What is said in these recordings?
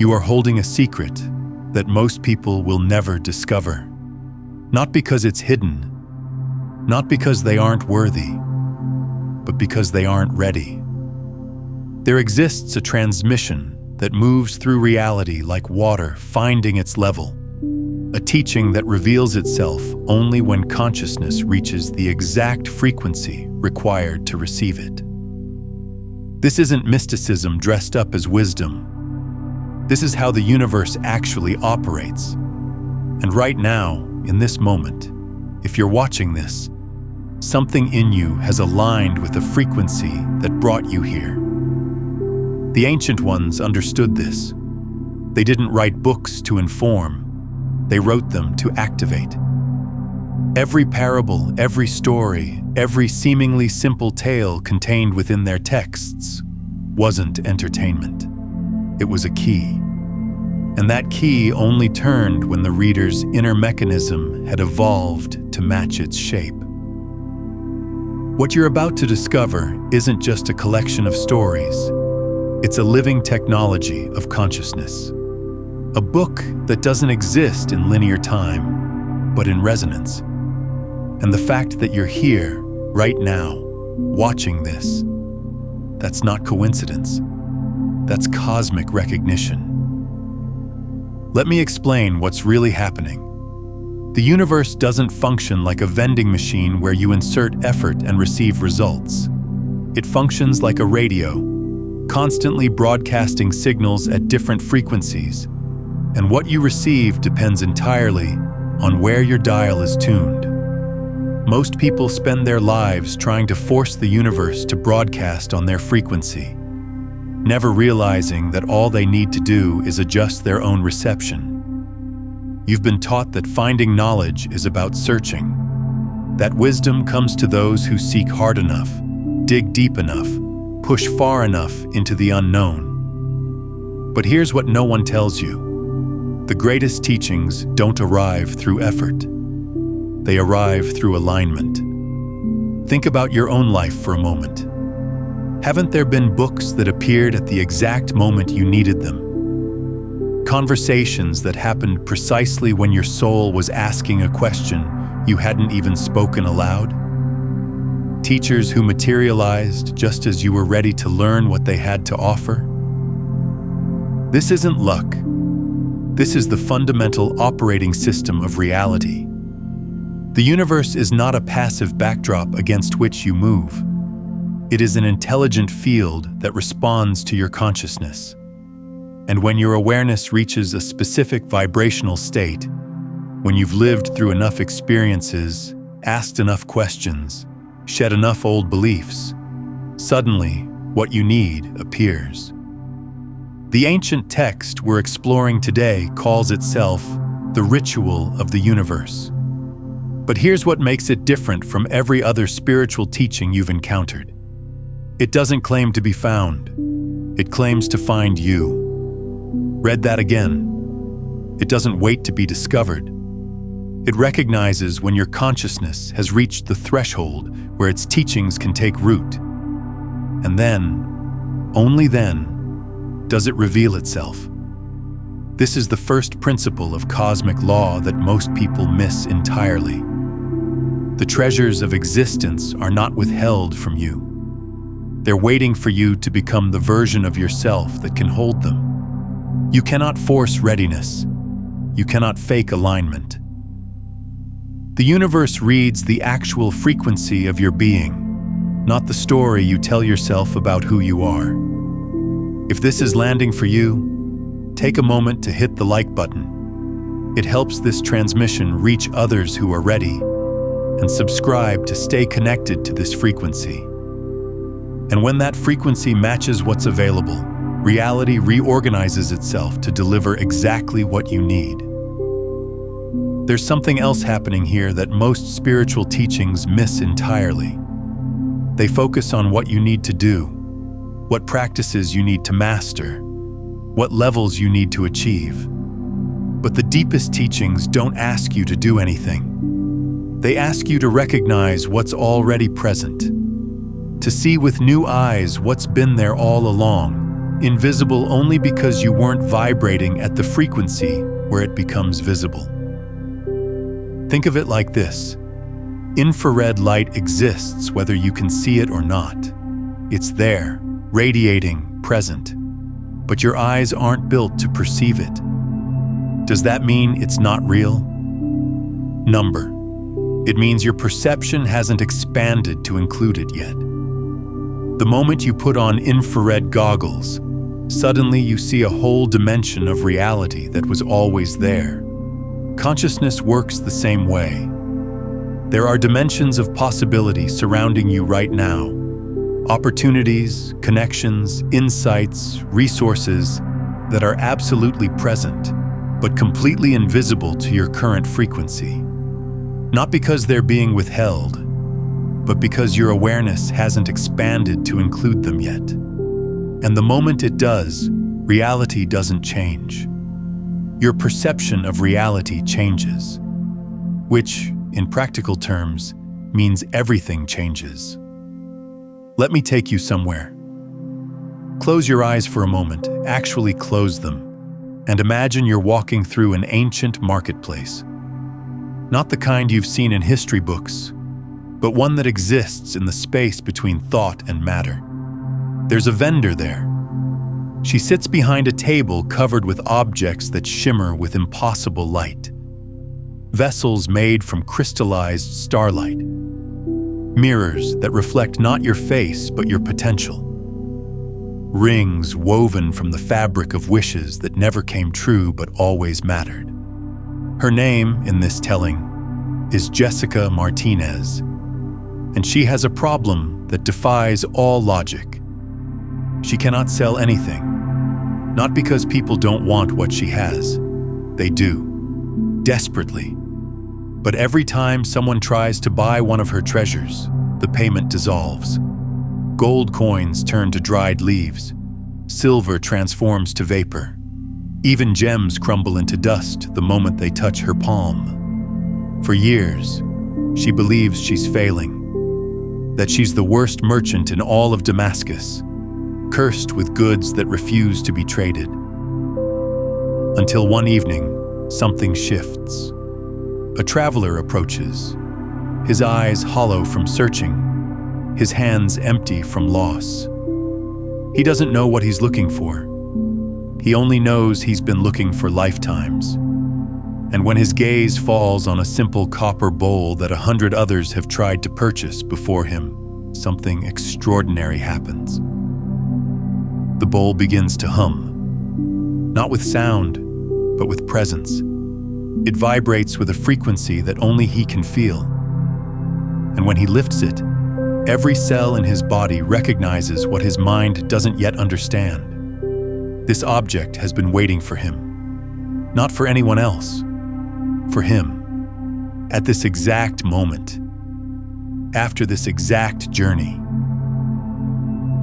You are holding a secret that most people will never discover. Not because it's hidden, not because they aren't worthy, but because they aren't ready. There exists a transmission that moves through reality like water finding its level, a teaching that reveals itself only when consciousness reaches the exact frequency required to receive it. This isn't mysticism dressed up as wisdom. This is how the universe actually operates. And right now, in this moment, if you're watching this, something in you has aligned with the frequency that brought you here. The ancient ones understood this. They didn't write books to inform, they wrote them to activate. Every parable, every story, every seemingly simple tale contained within their texts wasn't entertainment. It was a key. And that key only turned when the reader's inner mechanism had evolved to match its shape. What you're about to discover isn't just a collection of stories. It's a living technology of consciousness. A book that doesn't exist in linear time, but in resonance. And the fact that you're here, right now, watching this, that's not coincidence. That's cosmic recognition. Let me explain what's really happening. The universe doesn't function like a vending machine where you insert effort and receive results. It functions like a radio, constantly broadcasting signals at different frequencies, and what you receive depends entirely on where your dial is tuned. Most people spend their lives trying to force the universe to broadcast on their frequency, never realizing that all they need to do is adjust their own reception. You've been taught that finding knowledge is about searching, that wisdom comes to those who seek hard enough, dig deep enough, push far enough into the unknown. But here's what no one tells you. The greatest teachings don't arrive through effort. They arrive through alignment. Think about your own life for a moment. Haven't there been books that appeared at the exact moment you needed them? Conversations that happened precisely when your soul was asking a question you hadn't even spoken aloud? Teachers who materialized just as you were ready to learn what they had to offer? This isn't luck. This is the fundamental operating system of reality. The universe is not a passive backdrop against which you move. It is an intelligent field that responds to your consciousness. And when your awareness reaches a specific vibrational state, when you've lived through enough experiences, asked enough questions, shed enough old beliefs, suddenly what you need appears. The ancient text we're exploring today calls itself the ritual of the universe. But here's what makes it different from every other spiritual teaching you've encountered. It doesn't claim to be found. It claims to find you. Read that again. It doesn't wait to be discovered. It recognizes when your consciousness has reached the threshold where its teachings can take root. And then, only then, does it reveal itself. This is the first principle of cosmic law that most people miss entirely. The treasures of existence are not withheld from you. They're waiting for you to become the version of yourself that can hold them. You cannot force readiness. You cannot fake alignment. The universe reads the actual frequency of your being, not the story you tell yourself about who you are. If this is landing for you, take a moment to hit the like button. It helps this transmission reach others who are ready, and subscribe to stay connected to this frequency. And when that frequency matches what's available, reality reorganizes itself to deliver exactly what you need. There's something else happening here that most spiritual teachings miss entirely. They focus on what you need to do, what practices you need to master, what levels you need to achieve. But the deepest teachings don't ask you to do anything. They ask you to recognize what's already present, to see with new eyes what's been there all along, invisible only because you weren't vibrating at the frequency where it becomes visible. Think of it like this. Infrared light exists whether you can see it or not. It's there, radiating, present, but your eyes aren't built to perceive it. Does that mean it's not real? Number. It means your perception hasn't expanded to include it yet. The moment you put on infrared goggles, suddenly you see a whole dimension of reality that was always there. Consciousness works the same way. There are dimensions of possibility surrounding you right now. Opportunities, connections, insights, resources that are absolutely present, but completely invisible to your current frequency. Not because they're being withheld, but because your awareness hasn't expanded to include them yet. And the moment it does, reality doesn't change. Your perception of reality changes, which, in practical terms, means everything changes. Let me take you somewhere. Close your eyes for a moment, actually close them, and imagine you're walking through an ancient marketplace. Not the kind you've seen in history books, but one that exists in the space between thought and matter. There's a vendor there. She sits behind a table covered with objects that shimmer with impossible light. Vessels made from crystallized starlight. Mirrors that reflect not your face but your potential. Rings woven from the fabric of wishes that never came true but always mattered. Her name, in this telling, is Jessica Martinez, and she has a problem that defies all logic. She cannot sell anything, not because people don't want what she has. They do, desperately. But every time someone tries to buy one of her treasures, the payment dissolves. Gold coins turn to dried leaves. Silver transforms to vapor. Even gems crumble into dust the moment they touch her palm. For years, she believes she's failing, that she's the worst merchant in all of Damascus, cursed with goods that refuse to be traded. Until one evening, something shifts. A traveler approaches, his eyes hollow from searching, his hands empty from loss. He doesn't know what he's looking for. He only knows he's been looking for lifetimes. And when his gaze falls on a simple copper bowl that 100 others have tried to purchase before him, something extraordinary happens. The bowl begins to hum, not with sound, but with presence. It vibrates with a frequency that only he can feel. And when he lifts it, every cell in his body recognizes what his mind doesn't yet understand. This object has been waiting for him, not for anyone else, for him, at this exact moment, after this exact journey.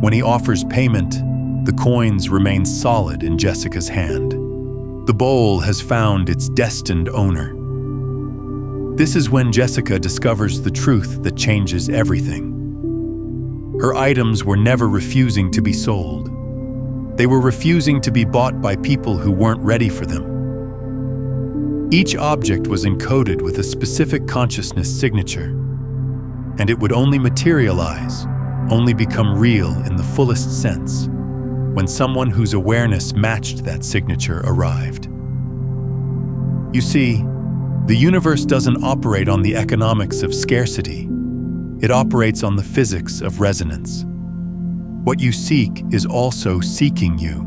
When he offers payment, the coins remain solid in Jessica's hand. The bowl has found its destined owner. This is when Jessica discovers the truth that changes everything. Her items were never refusing to be sold. They were refusing to be bought by people who weren't ready for them. Each object was encoded with a specific consciousness signature, and it would only materialize, only become real in the fullest sense, when someone whose awareness matched that signature arrived. You see, the universe doesn't operate on the economics of scarcity. It operates on the physics of resonance. What you seek is also seeking you,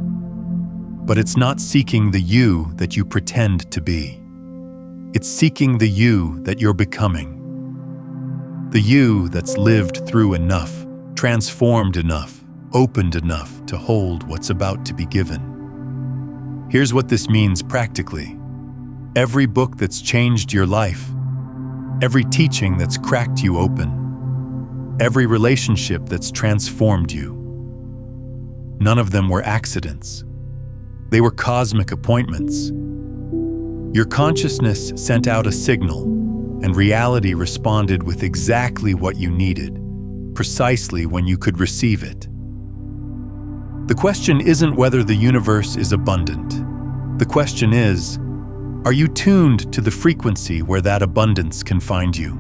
but it's not seeking the you that you pretend to be. It's seeking the you that you're becoming. The you that's lived through enough, transformed enough, opened enough to hold what's about to be given. Here's what this means practically. Every book that's changed your life, every teaching that's cracked you open, every relationship that's transformed you, none of them were accidents. They were cosmic appointments. Your consciousness sent out a signal, and reality responded with exactly what you needed, precisely when you could receive it. The question isn't whether the universe is abundant. The question is, are you tuned to the frequency where that abundance can find you?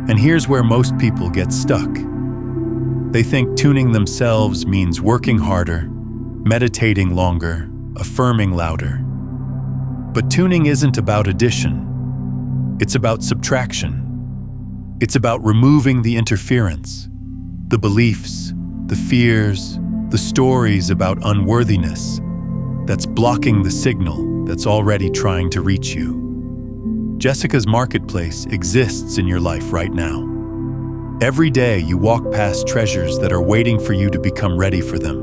And here's where most people get stuck. They think tuning themselves means working harder, meditating longer, affirming louder. But tuning isn't about addition. It's about subtraction. It's about removing the interference, the beliefs, the fears, the stories about unworthiness that's blocking the signal that's already trying to reach you. Jessica's Marketplace exists in your life right now. Every day you walk past treasures that are waiting for you to become ready for them.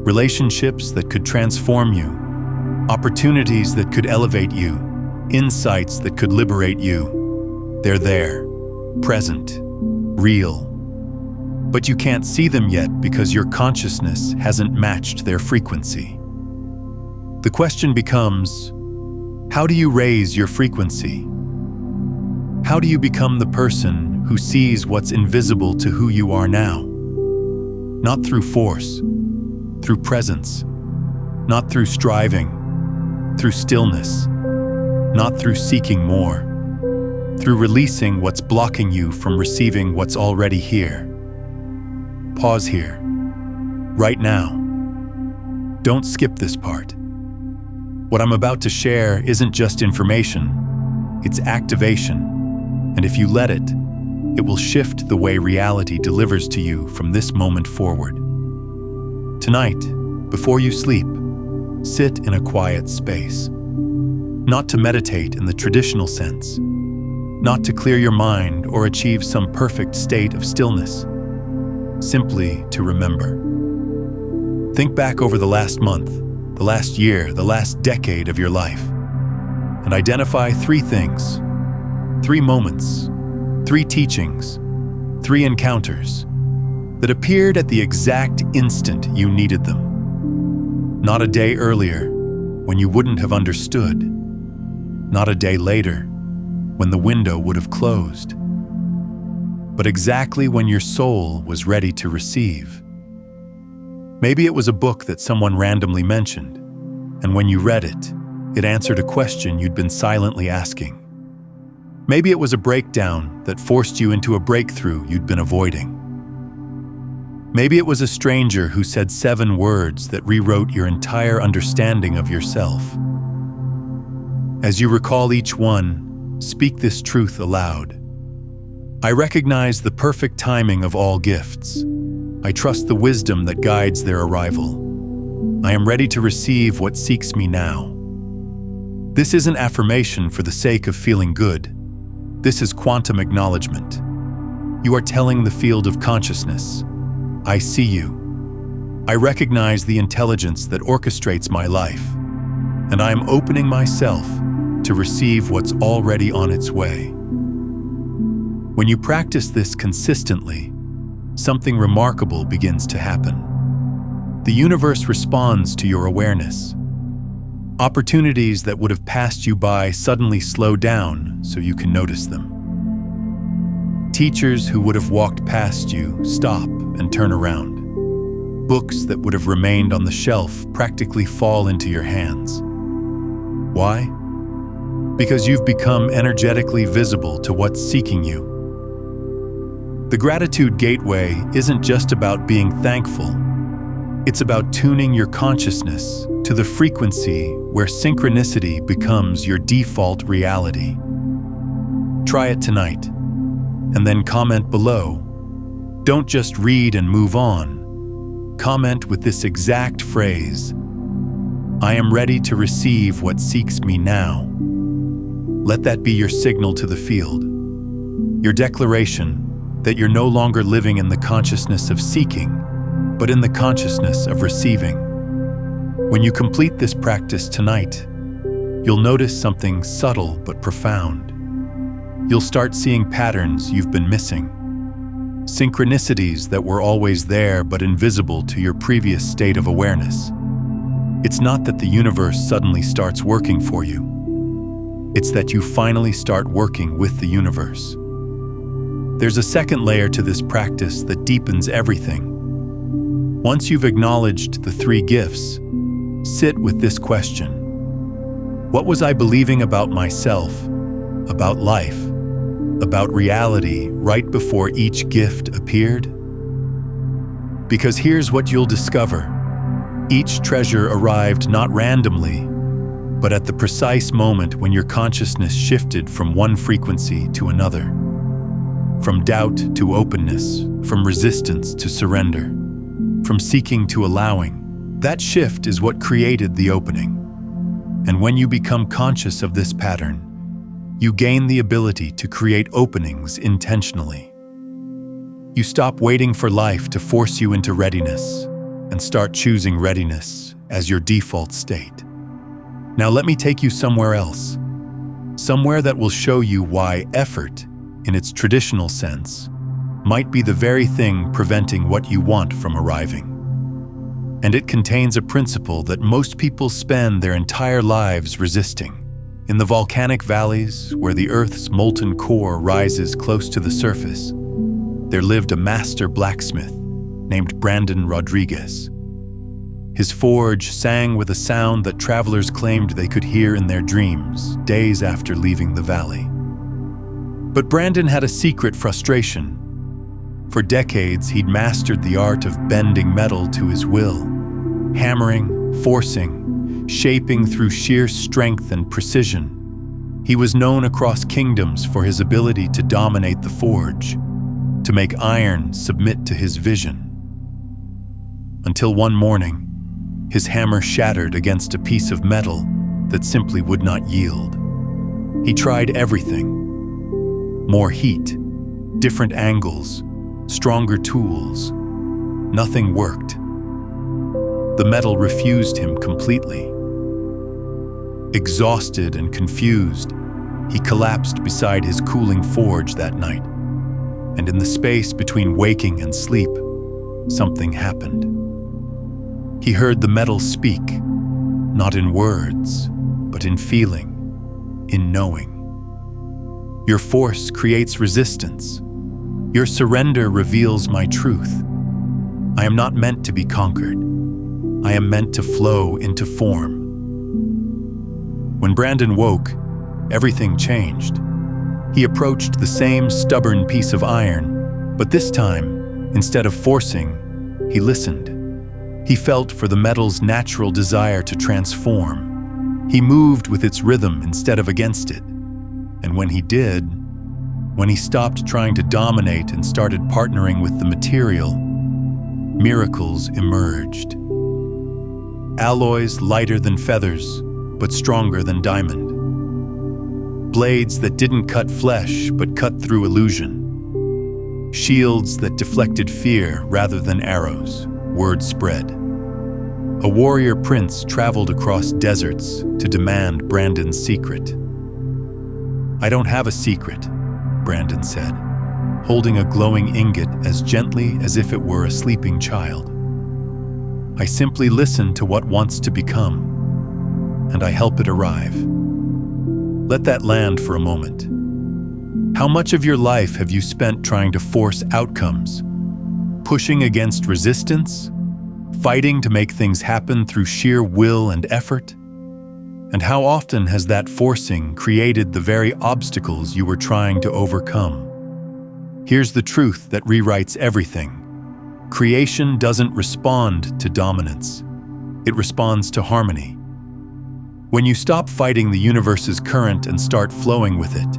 Relationships that could transform you, opportunities that could elevate you, insights that could liberate you. They're there, present, real. But you can't see them yet because your consciousness hasn't matched their frequency. The question becomes, how do you raise your frequency? How do you become the person who sees what's invisible to who you are now? Not through force, through presence, not through striving, through stillness, not through seeking more, through releasing what's blocking you from receiving what's already here. Pause here, right now. Don't skip this part. What I'm about to share isn't just information, it's activation. And if you let it, it will shift the way reality delivers to you from this moment forward. Tonight, before you sleep, sit in a quiet space. Not to meditate in the traditional sense, not to clear your mind or achieve some perfect state of stillness. Simply to remember. Think back over the last month, the last year, the last decade of your life, and identify 3 things, 3 moments, 3 teachings, 3 encounters that appeared at the exact instant you needed them. Not a day earlier, when you wouldn't have understood. Not a day later, when the window would have closed. But exactly when your soul was ready to receive. Maybe it was a book that someone randomly mentioned, and when you read it, it answered a question you'd been silently asking. Maybe it was a breakdown that forced you into a breakthrough you'd been avoiding. Maybe it was a stranger who said 7 words that rewrote your entire understanding of yourself. As you recall each one, speak this truth aloud. I recognize the perfect timing of all gifts. I trust the wisdom that guides their arrival. I am ready to receive what seeks me now. This isn't affirmation for the sake of feeling good. This is quantum acknowledgement. You are telling the field of consciousness, I see you. I recognize the intelligence that orchestrates my life, and I am opening myself to receive what's already on its way. When you practice this consistently, something remarkable begins to happen. The universe responds to your awareness. Opportunities that would have passed you by suddenly slow down so you can notice them. Teachers who would have walked past you stop and turn around. Books that would have remained on the shelf practically fall into your hands. Why? Because you've become energetically visible to what's seeking you. The Gratitude Gateway isn't just about being thankful. It's about tuning your consciousness to the frequency where synchronicity becomes your default reality. Try it tonight, and then comment below. Don't just read and move on. Comment with this exact phrase, I am ready to receive what seeks me now. Let that be your signal to the field, your declaration that you're no longer living in the consciousness of seeking, but in the consciousness of receiving. When you complete this practice tonight, you'll notice something subtle but profound. You'll start seeing patterns you've been missing, synchronicities that were always there but invisible to your previous state of awareness. It's not that the universe suddenly starts working for you. It's that you finally start working with the universe. There's a second layer to this practice that deepens everything. Once you've acknowledged the three gifts, sit with this question. What was I believing about myself, about life, about reality right before each gift appeared? Because here's what you'll discover. Each treasure arrived not randomly, but at the precise moment when your consciousness shifted from one frequency to another. From doubt to openness, from resistance to surrender, from seeking to allowing. That shift is what created the opening. And when you become conscious of this pattern, you gain the ability to create openings intentionally. You stop waiting for life to force you into readiness and start choosing readiness as your default state. Now let me take you somewhere else, somewhere that will show you why effort, in its traditional sense, might be the very thing preventing what you want from arriving. And it contains a principle that most people spend their entire lives resisting. In the volcanic valleys, where the Earth's molten core rises close to the surface, there lived a master blacksmith named Brandon Rodriguez. His forge sang with a sound that travelers claimed they could hear in their dreams days after leaving the valley. But Brandon had a secret frustration. For decades, he'd mastered the art of bending metal to his will, hammering, forcing, shaping through sheer strength and precision. He was known across kingdoms for his ability to dominate the forge, to make iron submit to his vision. Until one morning, his hammer shattered against a piece of metal that simply would not yield. He tried everything. More heat, different angles, stronger tools. Nothing worked. The metal refused him completely. Exhausted and confused, he collapsed beside his cooling forge that night. And in the space between waking and sleep, something happened. He heard the metal speak, not in words, but in feeling, in knowing. Your force creates resistance. Your surrender reveals my truth. I am not meant to be conquered. I am meant to flow into form. When Brandon woke, everything changed. He approached the same stubborn piece of iron, but this time, instead of forcing, he listened. He felt for the metal's natural desire to transform. He moved with its rhythm instead of against it. And when he did, when he stopped trying to dominate and started partnering with the material, miracles emerged. Alloys lighter than feathers, but stronger than diamond. Blades that didn't cut flesh, but cut through illusion. Shields that deflected fear rather than arrows. Word spread. A warrior prince traveled across deserts to demand Brandon's secret. I don't have a secret, Brandon said, holding a glowing ingot as gently as if it were a sleeping child. I simply listen to what wants to become, and I help it arrive. Let that land for a moment. How much of your life have you spent trying to force outcomes, pushing against resistance, fighting to make things happen through sheer will and effort? And how often has that forcing created the very obstacles you were trying to overcome? Here's the truth that rewrites everything. Creation doesn't respond to dominance. It responds to harmony. When you stop fighting the universe's current and start flowing with it,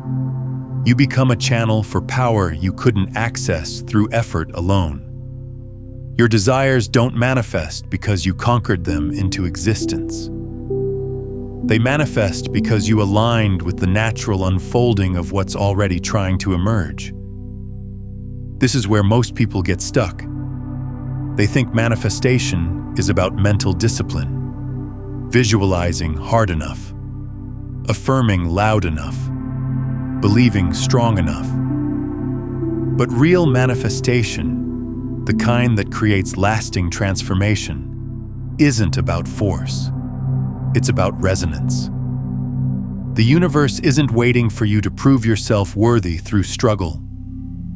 you become a channel for power you couldn't access through effort alone. Your desires don't manifest because you conquered them into existence. They manifest because you aligned with the natural unfolding of what's already trying to emerge. This is where most people get stuck. They think manifestation is about mental discipline, visualizing hard enough, affirming loud enough, believing strong enough. But real manifestation, the kind that creates lasting transformation, isn't about force. It's about resonance. The universe isn't waiting for you to prove yourself worthy through struggle.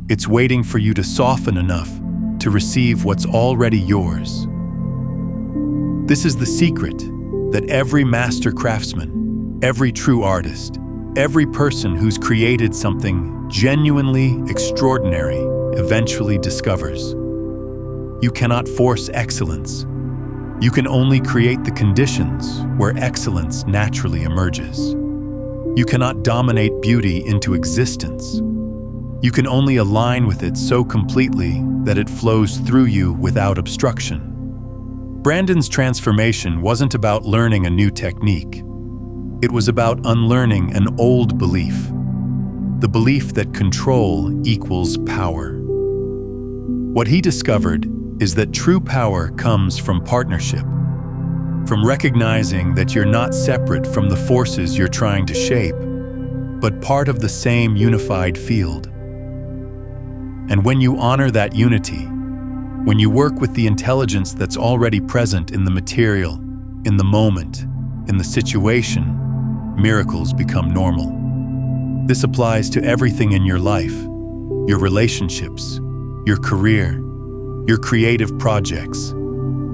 It's waiting for you to soften enough to to receive what's already yours. This is the secret that every master craftsman, every true artist, every person who's created something genuinely extraordinary eventually discovers. You cannot force excellence. You can only create the conditions where excellence naturally emerges. You cannot dominate beauty into existence. You can only align with it so completely that it flows through you without obstruction. Brandon's transformation wasn't about learning a new technique. It was about unlearning an old belief, the belief that control equals power. What he discovered is that true power comes from partnership, from recognizing that you're not separate from the forces you're trying to shape, but part of the same unified field. And when you honor that unity, when you work with the intelligence that's already present in the material, in the moment, in the situation, miracles become normal. This applies to everything in your life, your relationships, your career, your creative projects,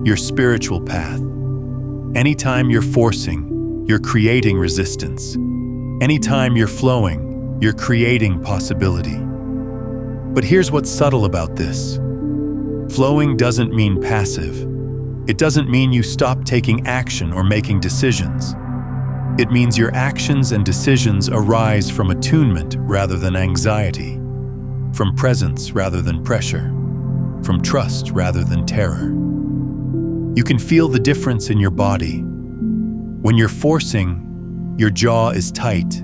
your spiritual path. Anytime you're forcing, you're creating resistance. Anytime you're flowing, you're creating possibility. But here's what's subtle about this. Flowing doesn't mean passive. It doesn't mean you stop taking action or making decisions. It means your actions and decisions arise from attunement rather than anxiety, from presence rather than pressure, from trust rather than terror. You can feel the difference in your body. When you're forcing, your jaw is tight,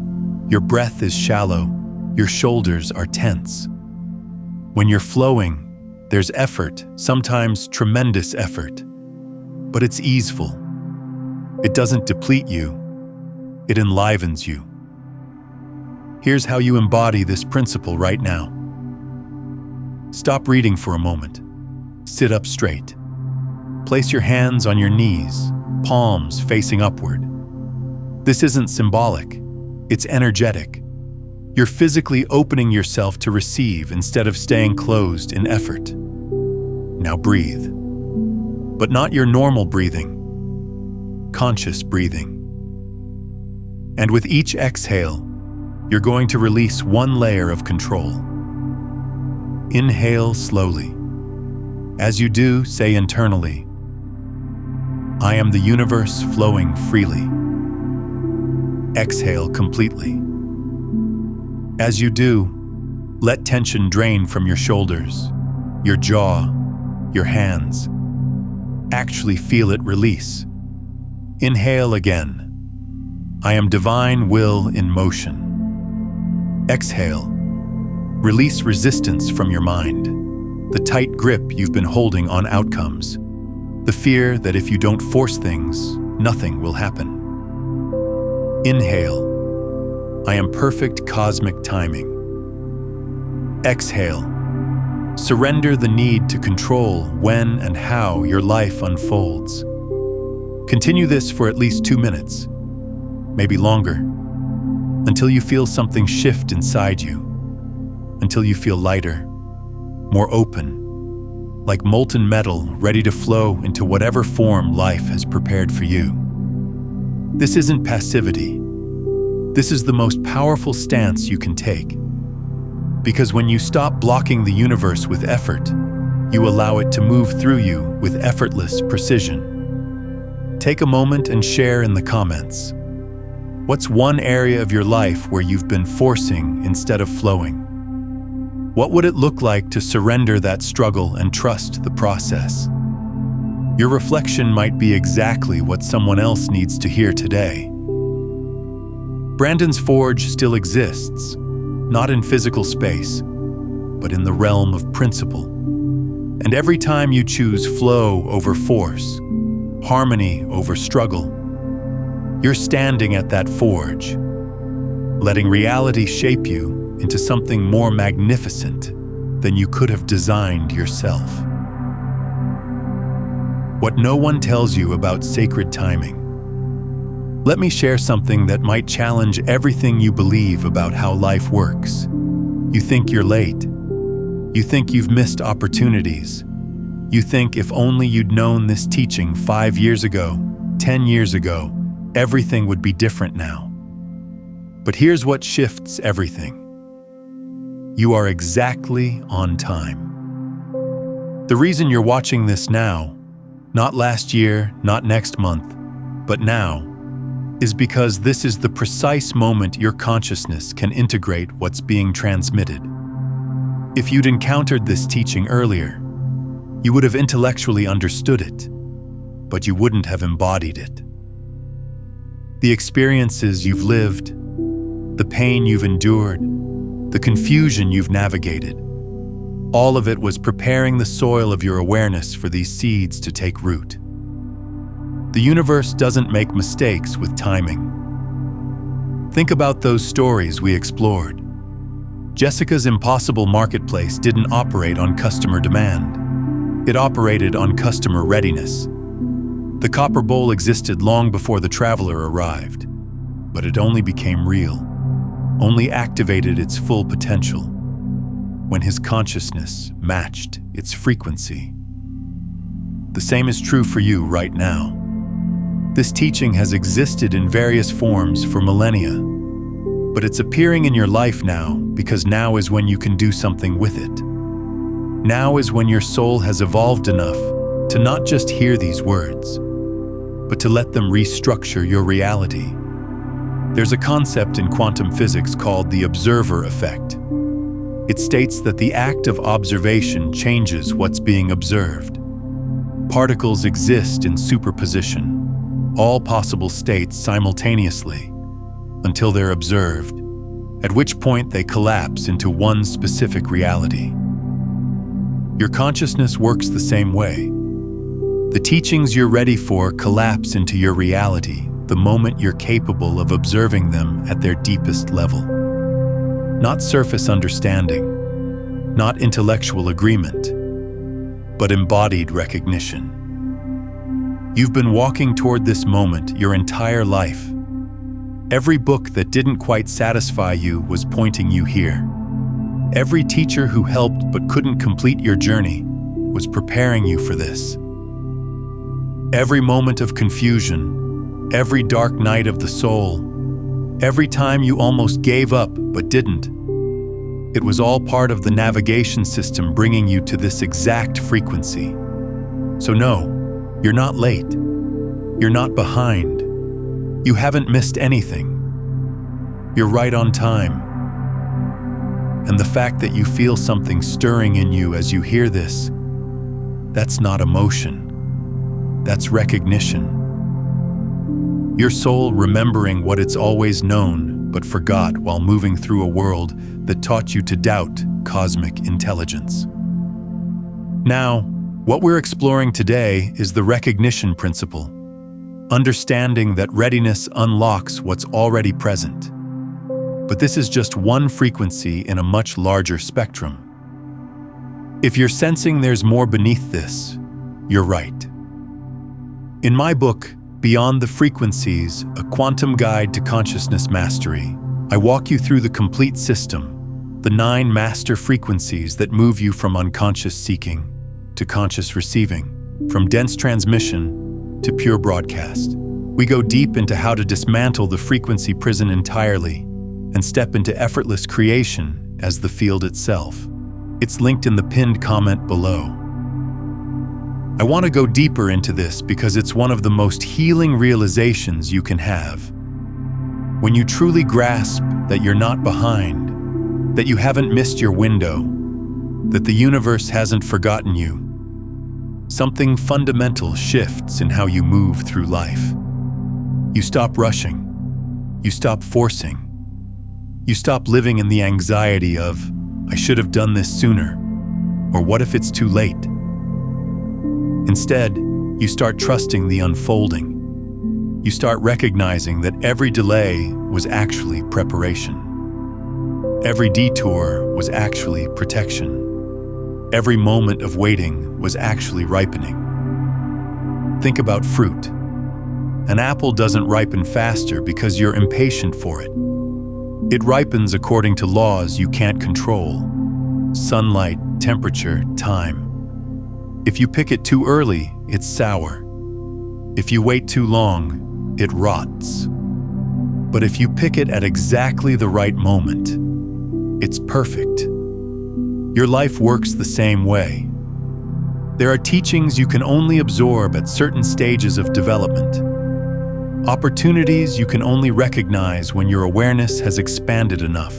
your breath is shallow, your shoulders are tense. When you're flowing, there's effort, sometimes tremendous effort, but it's easeful. It doesn't deplete you. It enlivens you. Here's how you embody this principle right now. Stop reading for a moment. Sit up straight. Place your hands on your knees, palms facing upward. This isn't symbolic. It's energetic. You're physically opening yourself to receive instead of staying closed in effort. Now breathe. But not your normal breathing. Conscious breathing. And with each exhale, you're going to release one layer of control. Inhale slowly. As you do, say internally, I am the universe flowing freely. Exhale completely. As you do, let tension drain from your shoulders, your jaw, your hands. Actually feel it release. Inhale again. I am divine will in motion. Exhale. Release resistance from your mind, the tight grip you've been holding on outcomes, the fear that if you don't force things, nothing will happen. Inhale. I am perfect cosmic timing. Exhale. Surrender the need to control when and how your life unfolds. Continue this for at least 2 minutes, maybe longer, until you feel something shift inside you, until you feel lighter, more open, like molten metal ready to flow into whatever form life has prepared for you. This isn't passivity. This is the most powerful stance you can take. Because when you stop blocking the universe with effort, you allow it to move through you with effortless precision. Take a moment and share in the comments. What's one area of your life where you've been forcing instead of flowing? What would it look like to surrender that struggle and trust the process? Your reflection might be exactly what someone else needs to hear today. Brandon's Forge still exists, not in physical space, but in the realm of principle. And every time you choose flow over force, harmony over struggle, you're standing at that forge, letting reality shape you into something more magnificent than you could have designed yourself. What no one tells you about sacred timing. Let me share something that might challenge everything you believe about how life works. You think you're late. You think you've missed opportunities. You think if only you'd known this teaching 5 years ago, 10 years ago, everything would be different now. But here's what shifts everything. You are exactly on time. The reason you're watching this now, not last year, not next month, but now, is because this is the precise moment your consciousness can integrate what's being transmitted. If you'd encountered this teaching earlier, you would have intellectually understood it, but you wouldn't have embodied it. The experiences you've lived, the pain you've endured, the confusion you've navigated, all of it was preparing the soil of your awareness for these seeds to take root. The universe doesn't make mistakes with timing. Think about those stories we explored. Jessica's impossible marketplace didn't operate on customer demand. It operated on customer readiness. The copper bowl existed long before the traveler arrived, but it only became real, only activated its full potential, when his consciousness matched its frequency. The same is true for you right now. This teaching has existed in various forms for millennia, but it's appearing in your life now because now is when you can do something with it. Now is when your soul has evolved enough to not just hear these words, but to let them restructure your reality. There's a concept in quantum physics called the observer effect. It states that the act of observation changes what's being observed. Particles exist in superposition, all possible states simultaneously, until they're observed, at which point they collapse into one specific reality. Your consciousness works the same way. The teachings you're ready for collapse into your reality the moment you're capable of observing them at their deepest level. Not surface understanding, not intellectual agreement, but embodied recognition. You've been walking toward this moment your entire life. Every book that didn't quite satisfy you was pointing you here. Every teacher who helped but couldn't complete your journey was preparing you for this. Every moment of confusion, every dark night of the soul, every time you almost gave up but didn't, it was all part of the navigation system bringing you to this exact frequency. So no, you're not late. You're not behind. You haven't missed anything. You're right on time. And the fact that you feel something stirring in you as you hear this, that's not emotion. That's recognition. Your soul remembering what it's always known but forgot while moving through a world that taught you to doubt cosmic intelligence. Now, what we're exploring today is the recognition principle, understanding that readiness unlocks what's already present. But this is just one frequency in a much larger spectrum. If you're sensing there's more beneath this, you're right. In my book, Beyond the Frequencies, A Quantum Guide to Consciousness Mastery, I walk you through the complete system, the 9 master frequencies that move you from unconscious seeking to conscious receiving, from dense transmission to pure broadcast. We go deep into how to dismantle the frequency prison entirely and step into effortless creation as the field itself. It's linked in the pinned comment below. I want to go deeper into this because it's one of the most healing realizations you can have. When you truly grasp that you're not behind, that you haven't missed your window, that the universe hasn't forgotten you, something fundamental shifts in how you move through life. You stop rushing. You stop forcing. You stop living in the anxiety of, I should have done this sooner, or what if it's too late? Instead, you start trusting the unfolding. You start recognizing that every delay was actually preparation. Every detour was actually protection. Every moment of waiting was actually ripening. Think about fruit. An apple doesn't ripen faster because you're impatient for it. It ripens according to laws you can't control: sunlight, temperature, time. If you pick it too early, it's sour. If you wait too long, it rots. But if you pick it at exactly the right moment, it's perfect. Your life works the same way. There are teachings you can only absorb at certain stages of development. Opportunities you can only recognize when your awareness has expanded enough.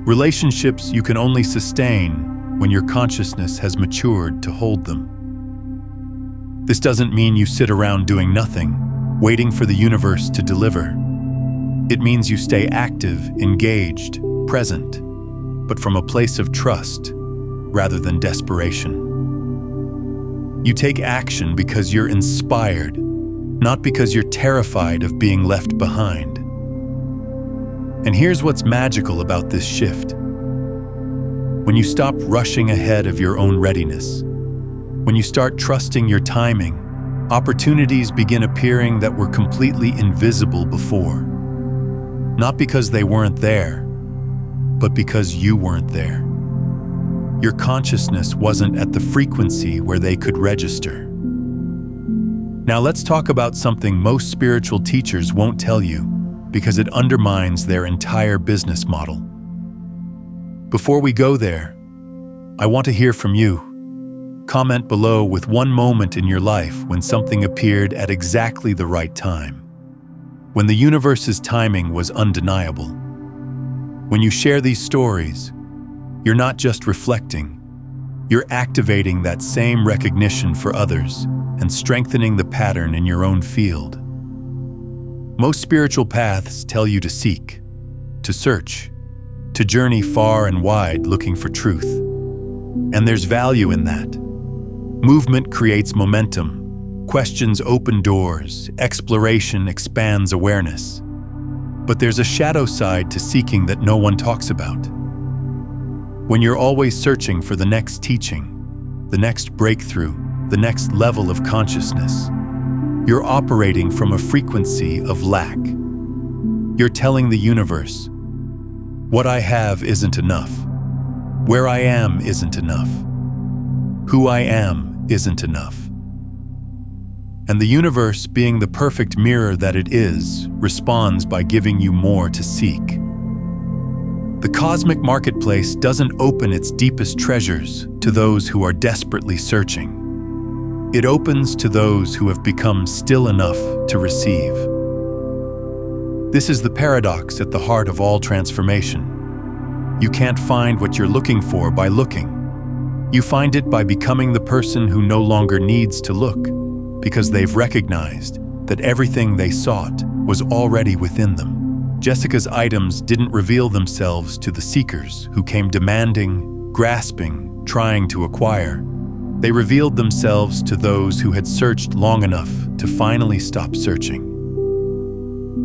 Relationships you can only sustain when your consciousness has matured to hold them. This doesn't mean you sit around doing nothing, waiting for the universe to deliver. It means you stay active, engaged, present, but from a place of trust rather than desperation. You take action because you're inspired, not because you're terrified of being left behind. And here's what's magical about this shift. When you stop rushing ahead of your own readiness, when you start trusting your timing, opportunities begin appearing that were completely invisible before. Not because they weren't there, but because you weren't there. Your consciousness wasn't at the frequency where they could register. Now let's talk about something most spiritual teachers won't tell you because it undermines their entire business model. Before we go there, I want to hear from you. Comment below with one moment in your life when something appeared at exactly the right time, when the universe's timing was undeniable. When you share these stories, you're not just reflecting, you're activating that same recognition for others and strengthening the pattern in your own field. Most spiritual paths tell you to seek, to search, to journey far and wide looking for truth. And there's value in that. Movement creates momentum, questions open doors, exploration expands awareness. But there's a shadow side to seeking that no one talks about. When you're always searching for the next teaching, the next breakthrough, the next level of consciousness, you're operating from a frequency of lack. You're telling the universe, what I have isn't enough. Where I am isn't enough. Who I am isn't enough. And the universe, being the perfect mirror that it is, responds by giving you more to seek. The cosmic marketplace doesn't open its deepest treasures to those who are desperately searching. It opens to those who have become still enough to receive. This is the paradox at the heart of all transformation. You can't find what you're looking for by looking. You find it by becoming the person who no longer needs to look, because they've recognized that everything they sought was already within them. Jessica's items didn't reveal themselves to the seekers who came demanding, grasping, trying to acquire. They revealed themselves to those who had searched long enough to finally stop searching,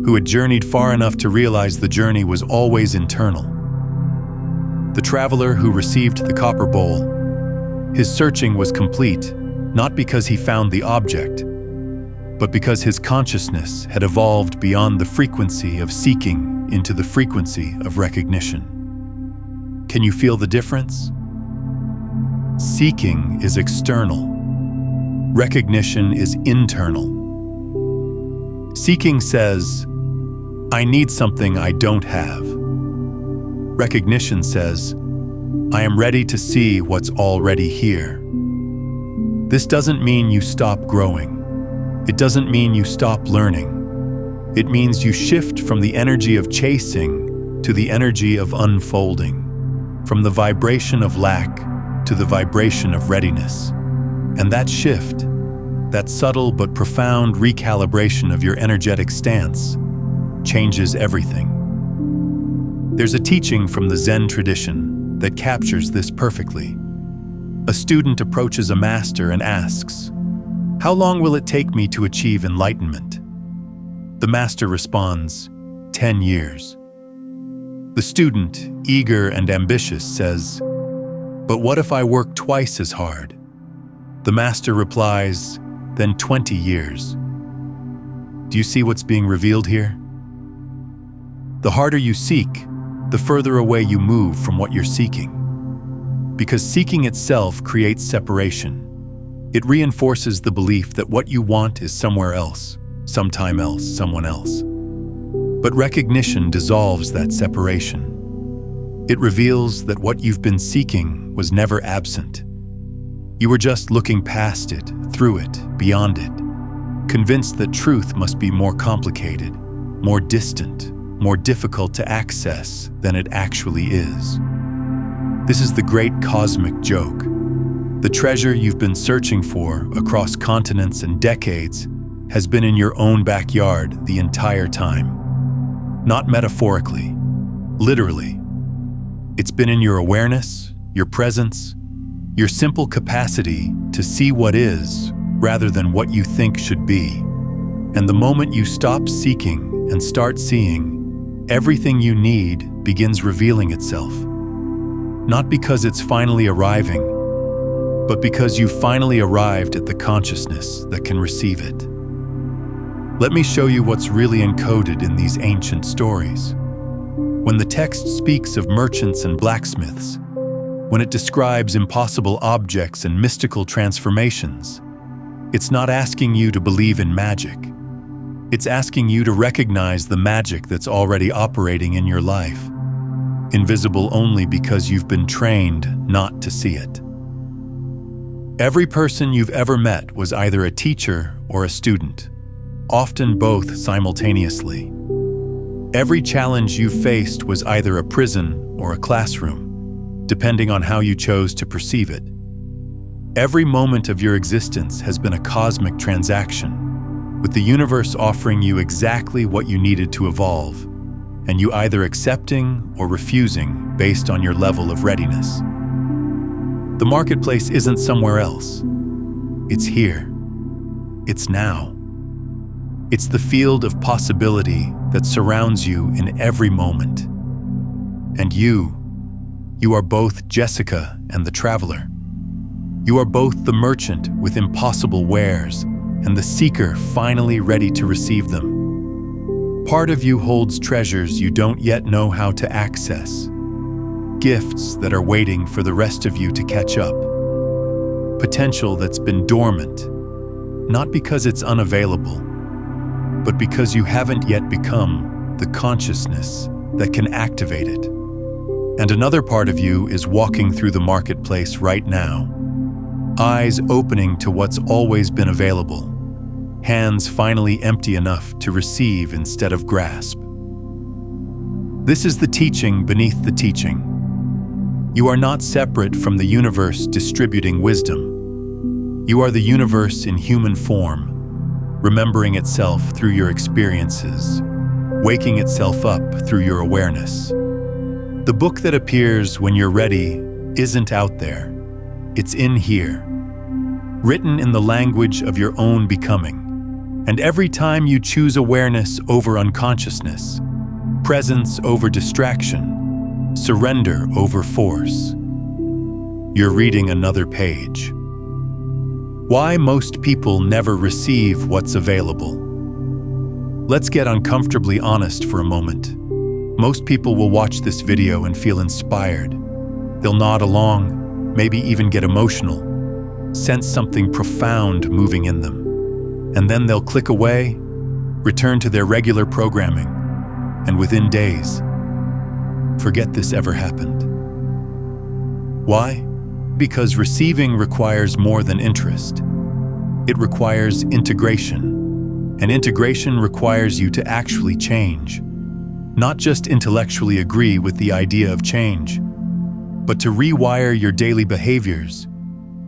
who had journeyed far enough to realize the journey was always internal. The traveler who received the copper bowl, his searching was complete, not because he found the object, but because his consciousness had evolved beyond the frequency of seeking into the frequency of recognition. Can you feel the difference? Seeking is external. Recognition is internal. Seeking says, I need something I don't have. Recognition says, I am ready to see what's already here. This doesn't mean you stop growing. It doesn't mean you stop learning. It means you shift from the energy of chasing to the energy of unfolding, from the vibration of lack to the vibration of readiness. And that shift, that subtle but profound recalibration of your energetic stance, changes everything. There's a teaching from the Zen tradition that captures this perfectly. A student approaches a master and asks, how long will it take me to achieve enlightenment? The master responds, 10 years. The student, eager and ambitious, says, but what if I work twice as hard? The master replies, then 20 years. Do you see what's being revealed here? The harder you seek, the further away you move from what you're seeking. Because seeking itself creates separation. It reinforces the belief that what you want is somewhere else, sometime else, someone else. But recognition dissolves that separation. It reveals that what you've been seeking was never absent. You were just looking past it, through it, beyond it, convinced that truth must be more complicated, more distant, more difficult to access than it actually is. This is the great cosmic joke. The treasure you've been searching for across continents and decades has been in your own backyard the entire time. Not metaphorically, literally. It's been in your awareness, your presence, your simple capacity to see what is rather than what you think should be. And the moment you stop seeking and start seeing, everything you need begins revealing itself. Not because it's finally arriving, but because you finally arrived at the consciousness that can receive it. Let me show you what's really encoded in these ancient stories. When the text speaks of merchants and blacksmiths, when it describes impossible objects and mystical transformations, it's not asking you to believe in magic. It's asking you to recognize the magic that's already operating in your life, invisible only because you've been trained not to see it. Every person you've ever met was either a teacher or a student, often both simultaneously. Every challenge you faced was either a prison or a classroom, depending on how you chose to perceive it. Every moment of your existence has been a cosmic transaction, with the universe offering you exactly what you needed to evolve, and you either accepting or refusing based on your level of readiness. The marketplace isn't somewhere else. It's here. It's now. It's the field of possibility that surrounds you in every moment. And you are both Jessica and the traveler. You are both the merchant with impossible wares and the seeker finally ready to receive them. Part of you holds treasures you don't yet know how to access. Gifts that are waiting for the rest of you to catch up. Potential that's been dormant, not because it's unavailable, but because you haven't yet become the consciousness that can activate it. And another part of you is walking through the marketplace right now, eyes opening to what's always been available, hands finally empty enough to receive instead of grasp. This is the teaching beneath the teaching. You are not separate from the universe distributing wisdom. You are the universe in human form, remembering itself through your experiences, waking itself up through your awareness. The book that appears when you're ready isn't out there. It's in here, written in the language of your own becoming. And every time you choose awareness over unconsciousness, presence over distraction, surrender over force, you're reading another page. Why most people never receive what's available. Let's get uncomfortably honest for a moment. Most people will watch this video and feel inspired. They'll nod along, maybe even get emotional, sense something profound moving in them. And then they'll click away, return to their regular programming, and within days, forget this ever happened. Why? Because receiving requires more than interest. It requires integration, and integration requires you to actually change. Not just intellectually agree with the idea of change, but to rewire your daily behaviors,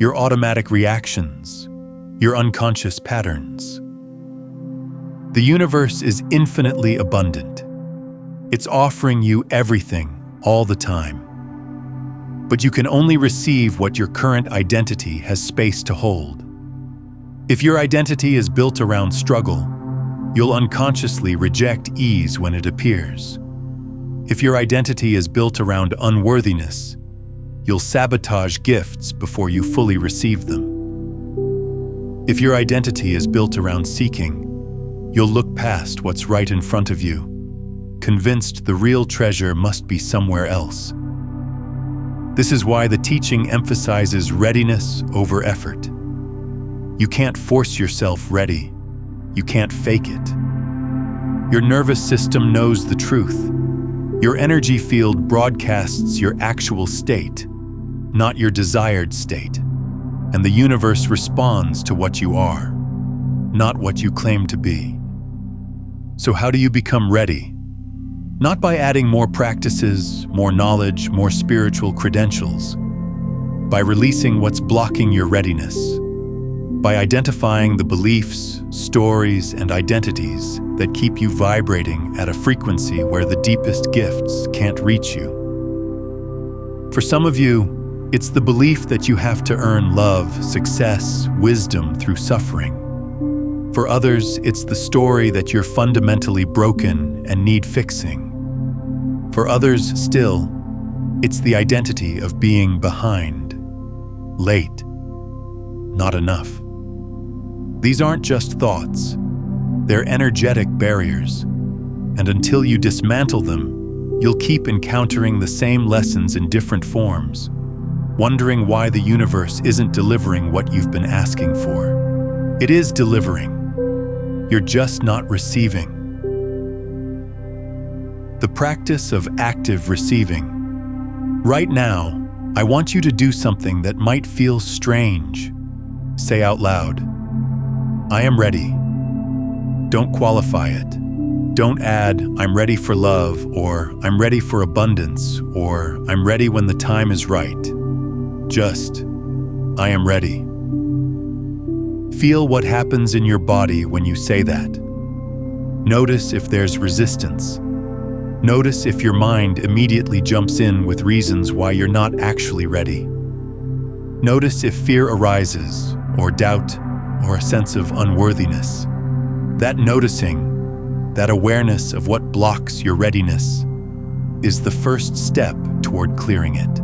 your automatic reactions, your unconscious patterns. The universe is infinitely abundant. It's offering you everything, all the time. But you can only receive what your current identity has space to hold. If your identity is built around struggle, you'll unconsciously reject ease when it appears. If your identity is built around unworthiness, you'll sabotage gifts before you fully receive them. If your identity is built around seeking, you'll look past what's right in front of you, convinced the real treasure must be somewhere else. This is why the teaching emphasizes readiness over effort. You can't force yourself ready. You can't fake it. Your nervous system knows the truth. Your energy field broadcasts your actual state, not your desired state. And the universe responds to what you are, not what you claim to be. So how do you become ready? Not by adding more practices, more knowledge, more spiritual credentials. By releasing what's blocking your readiness. By identifying the beliefs, stories, and identities that keep you vibrating at a frequency where the deepest gifts can't reach you. For some of you, it's the belief that you have to earn love, success, wisdom through suffering. For others, it's the story that you're fundamentally broken and need fixing. For others still, it's the identity of being behind, late, not enough. These aren't just thoughts. They're energetic barriers. And until you dismantle them, you'll keep encountering the same lessons in different forms, wondering why the universe isn't delivering what you've been asking for. It is delivering. You're just not receiving. The practice of active receiving. Right now, I want you to do something that might feel strange. Say out loud, I am ready. Don't qualify it. Don't add, I'm ready for love, or I'm ready for abundance, or I'm ready when the time is right. Just, I am ready. Feel what happens in your body when you say that. Notice if there's resistance. Notice if your mind immediately jumps in with reasons why you're not actually ready. Notice if fear arises, or doubt, or a sense of unworthiness. That noticing, that awareness of what blocks your readiness, is the first step toward clearing it.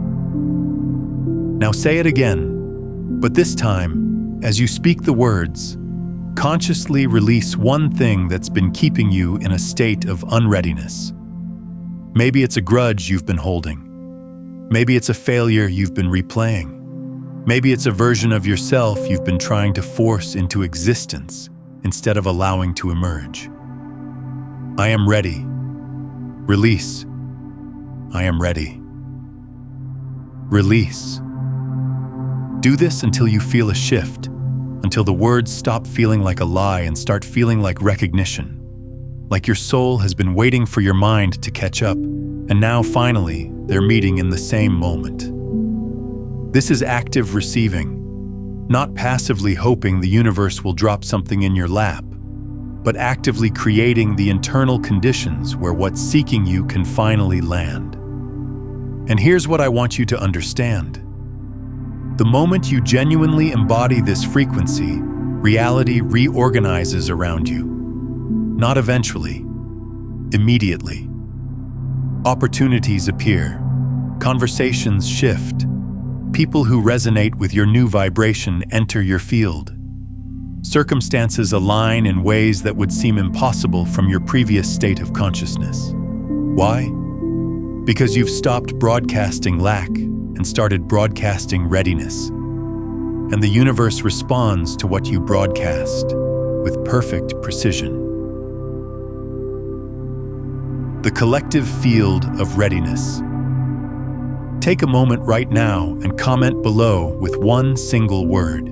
Now say it again, but this time, as you speak the words, consciously release one thing that's been keeping you in a state of unreadiness. Maybe it's a grudge you've been holding. Maybe it's a failure you've been replaying. Maybe it's a version of yourself you've been trying to force into existence instead of allowing to emerge. I am ready. Release. I am ready. Release. Do this until you feel a shift, until the words stop feeling like a lie and start feeling like recognition. Like your soul has been waiting for your mind to catch up, and now finally, they're meeting in the same moment. This is active receiving, not passively hoping the universe will drop something in your lap, but actively creating the internal conditions where what's seeking you can finally land. And here's what I want you to understand. The moment you genuinely embody this frequency, reality reorganizes around you. Not eventually, immediately. Opportunities appear, conversations shift, people who resonate with your new vibration enter your field. Circumstances align in ways that would seem impossible from your previous state of consciousness. Why? Because you've stopped broadcasting lack and started broadcasting readiness. And the universe responds to what you broadcast with perfect precision. The collective field of readiness. Take a moment right now and comment below with one single word.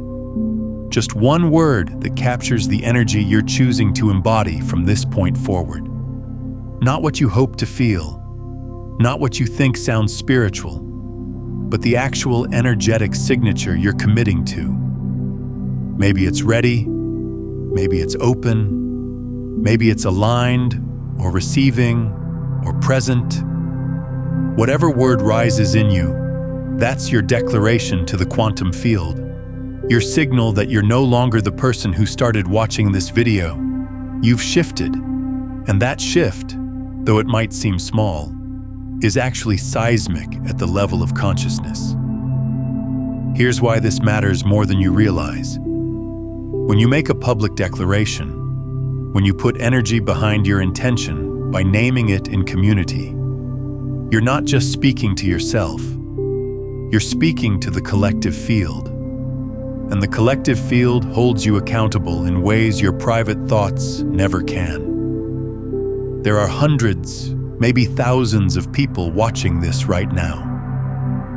Just one word that captures the energy you're choosing to embody from this point forward. Not what you hope to feel, not what you think sounds spiritual, but the actual energetic signature you're committing to. Maybe it's ready, maybe it's open, maybe it's aligned, or receiving, or present. Whatever word rises in you, that's your declaration to the quantum field. Your signal that you're no longer the person who started watching this video. You've shifted, and that shift, though it might seem small, is actually seismic at the level of consciousness. Here's why this matters more than you realize. When you make a public declaration, when you put energy behind your intention by naming it in community, you're not just speaking to yourself, you're speaking to the collective field. and the collective field holds you accountable in ways your private thoughts never can. There are hundreds, maybe thousands of people watching this right now.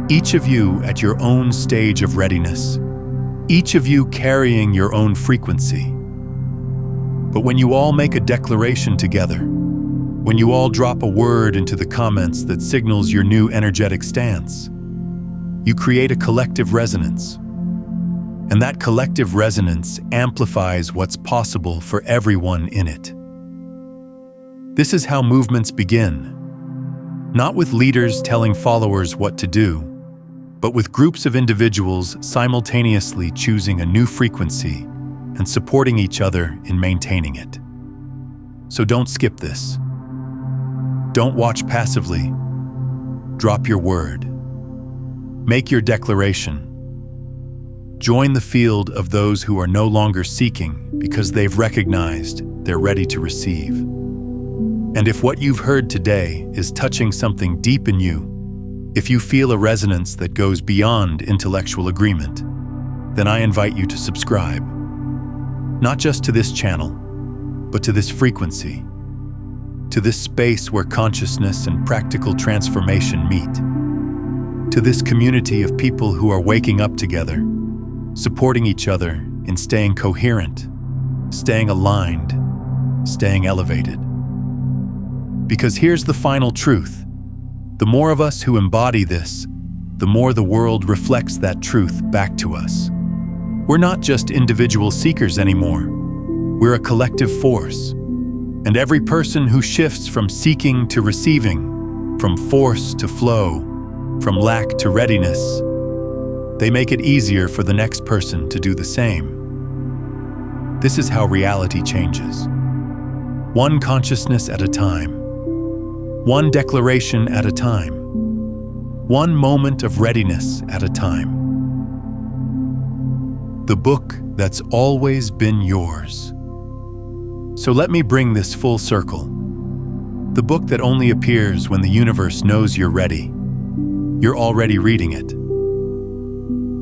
Each of you at your own stage of readiness, each of you carrying your own frequency. But when you all make a declaration together, when you all drop a word into the comments that signals your new energetic stance, you create a collective resonance. And that collective resonance amplifies what's possible for everyone in it. This is how movements begin, not with leaders telling followers what to do, but with groups of individuals simultaneously choosing a new frequency and supporting each other in maintaining it. So don't skip this. Don't watch passively. Drop your word. Make your declaration. Join the field of those who are no longer seeking because they've recognized they're ready to receive. And if what you've heard today is touching something deep in you, if you feel a resonance that goes beyond intellectual agreement, then I invite you to subscribe. Not just to this channel, but to this frequency, to this space where consciousness and practical transformation meet, to this community of people who are waking up together, supporting each other in staying coherent, staying aligned, staying elevated. Because here's the final truth. The more of us who embody this, the more the world reflects that truth back to us. We're not just individual seekers anymore. We're a collective force. And every person who shifts from seeking to receiving, from force to flow, from lack to readiness, they make it easier for the next person to do the same. This is how reality changes. One consciousness at a time. One declaration at a time. One moment of readiness at a time. The book that's always been yours. So let me bring this full circle. The book that only appears when the universe knows you're ready. You're already reading it.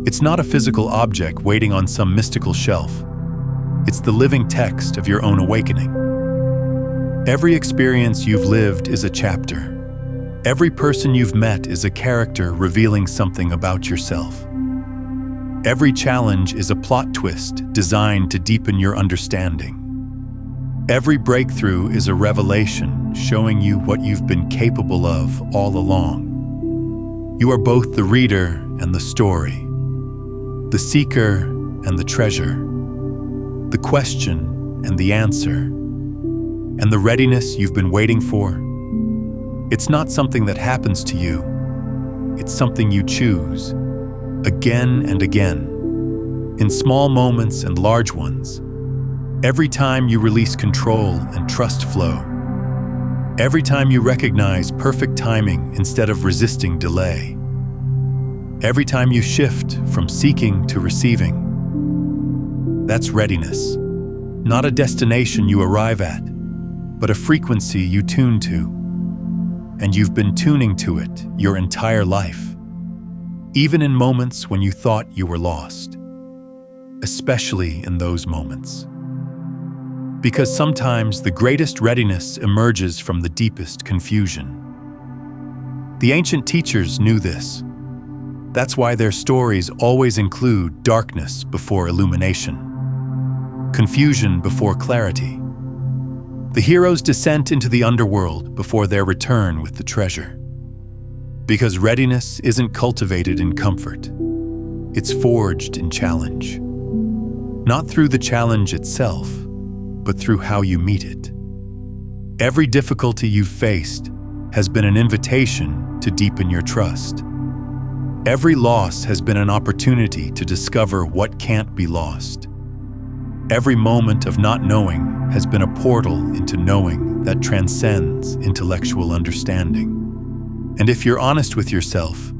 It's not a physical object waiting on some mystical shelf. It's the living text of your own awakening. Every experience you've lived is a chapter. Every person you've met is a character revealing something about yourself. Every challenge is a plot twist designed to deepen your understanding. Every breakthrough is a revelation showing you what you've been capable of all along. You are both the reader and the story, the seeker and the treasure, the question and the answer, and the readiness you've been waiting for. It's not something that happens to you. It's something you choose, again and again, in small moments and large ones. Every time you release control and trust flow. Every time you recognize perfect timing instead of resisting delay. Every time you shift from seeking to receiving. That's readiness. Not a destination you arrive at, but a frequency you tune to. And you've been tuning to it your entire life, even in moments when you thought you were lost, especially in those moments. Because sometimes the greatest readiness emerges from the deepest confusion. The ancient teachers knew this. That's why their stories always include darkness before illumination, confusion before clarity, the hero's descent into the underworld before their return with the treasure. Because readiness isn't cultivated in comfort. It's forged in challenge. Not through the challenge itself, but through how you meet it. Every difficulty you've faced has been an invitation to deepen your trust. Every loss has been an opportunity to discover what can't be lost. Every moment of not knowing has been a portal into knowing that transcends intellectual understanding. And if you're honest with yourself,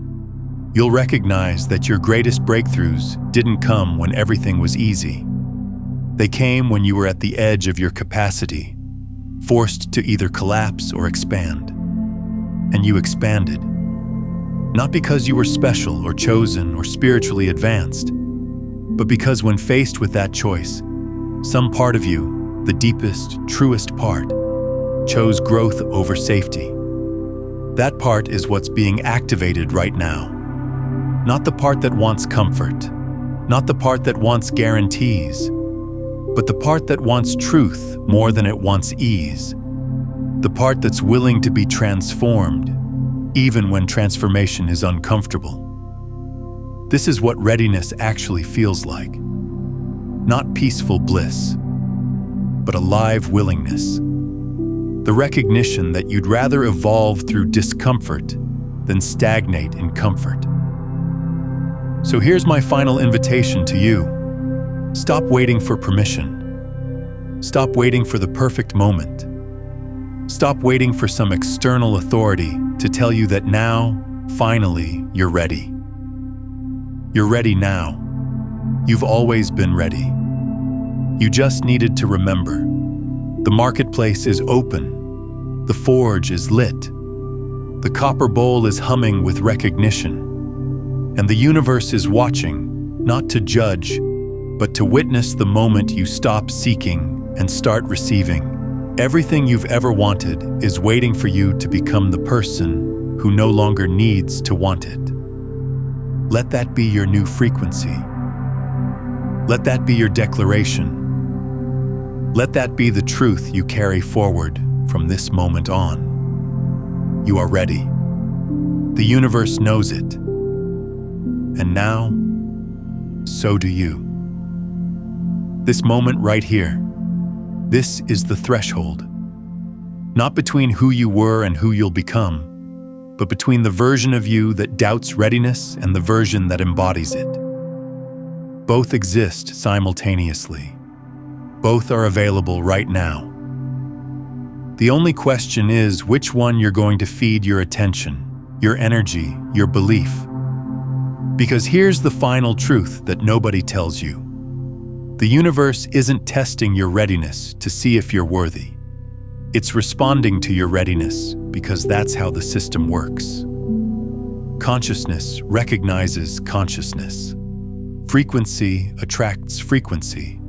you'll recognize that your greatest breakthroughs didn't come when everything was easy. They came when you were at the edge of your capacity, forced to either collapse or expand. And you expanded. Not because you were special or chosen or spiritually advanced, but because when faced with that choice, some part of you, the deepest, truest part, chose growth over safety. That part is what's being activated right now. Not the part that wants comfort, not the part that wants guarantees, but the part that wants truth more than it wants ease. The part that's willing to be transformed, even when transformation is uncomfortable. This is what readiness actually feels like. Not peaceful bliss, but a live willingness. The recognition that you'd rather evolve through discomfort than stagnate in comfort. So here's my final invitation to you. Stop waiting for permission. Stop waiting for the perfect moment. Stop waiting for some external authority to tell you that now, finally, you're ready. You're ready now. You've always been ready. You just needed to remember. The marketplace is open. The forge is lit. The copper bowl is humming with recognition. And the universe is watching, not to judge, but to witness the moment you stop seeking and start receiving. Everything you've ever wanted is waiting for you to become the person who no longer needs to want it. Let that be your new frequency. Let that be your declaration. Let that be the truth you carry forward from this moment on. You are ready. The universe knows it. And now, so do you. This moment right here, this is the threshold. Not between who you were and who you'll become, but between the version of you that doubts readiness and the version that embodies it. Both exist simultaneously. Both are available right now. The only question is which one you're going to feed your attention, your energy, your belief. Because here's the final truth that nobody tells you. The universe isn't testing your readiness to see if you're worthy. It's responding to your readiness because that's how the system works. Consciousness recognizes consciousness. Frequency attracts frequency.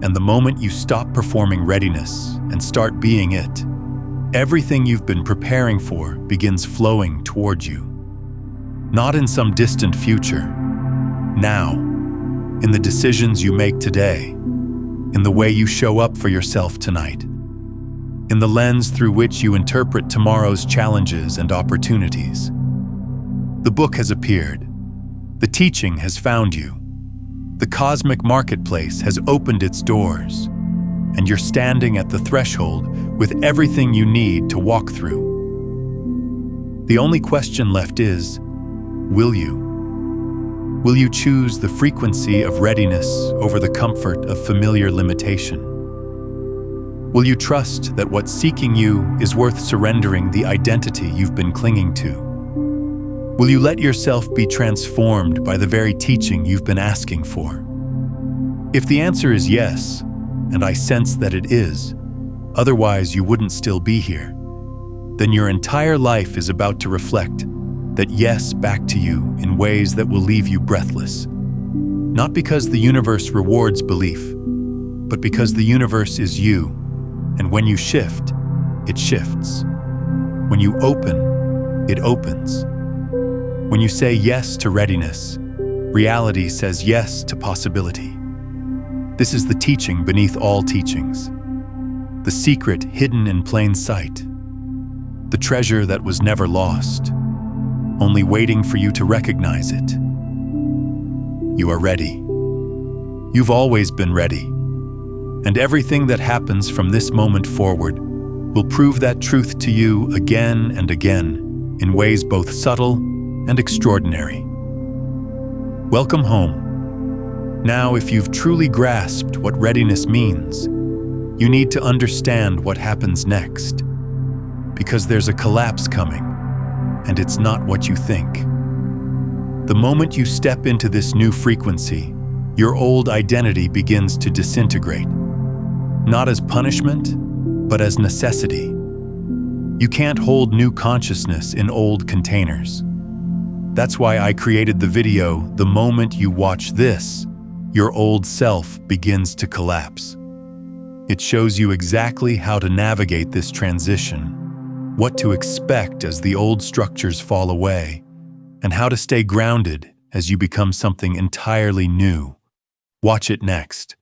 And the moment you stop performing readiness and start being it, everything you've been preparing for begins flowing toward you. Not in some distant future. Now, in the decisions you make today, in the way you show up for yourself tonight, in the lens through which you interpret tomorrow's challenges and opportunities. The book has appeared. The teaching has found you. The cosmic marketplace has opened its doors, and you're standing at the threshold with everything you need to walk through. The only question left is, will you? Will you choose the frequency of readiness over the comfort of familiar limitation? Will you trust that what's seeking you is worth surrendering the identity you've been clinging to? Will you let yourself be transformed by the very teaching you've been asking for? If the answer is yes, and I sense that it is, otherwise you wouldn't still be here, then your entire life is about to reflect that yes back to you in ways that will leave you breathless. Not because the universe rewards belief, but because the universe is you, and when you shift, it shifts. When you open, it opens. When you say yes to readiness, reality says yes to possibility. This is the teaching beneath all teachings. The secret hidden in plain sight. The treasure that was never lost, only waiting for you to recognize it. You are ready. You've always been ready. And everything that happens from this moment forward will prove that truth to you again and again in ways both subtle and extraordinary. Welcome home. Now, if you've truly grasped what readiness means, you need to understand what happens next. Because there's a collapse coming, and it's not what you think. The moment you step into this new frequency, your old identity begins to disintegrate. Not as punishment, but as necessity. You can't hold new consciousness in old containers. That's why I created the video, the moment you watch this, your old self begins to collapse. It shows you exactly how to navigate this transition, what to expect as the old structures fall away, and how to stay grounded as you become something entirely new. Watch it next.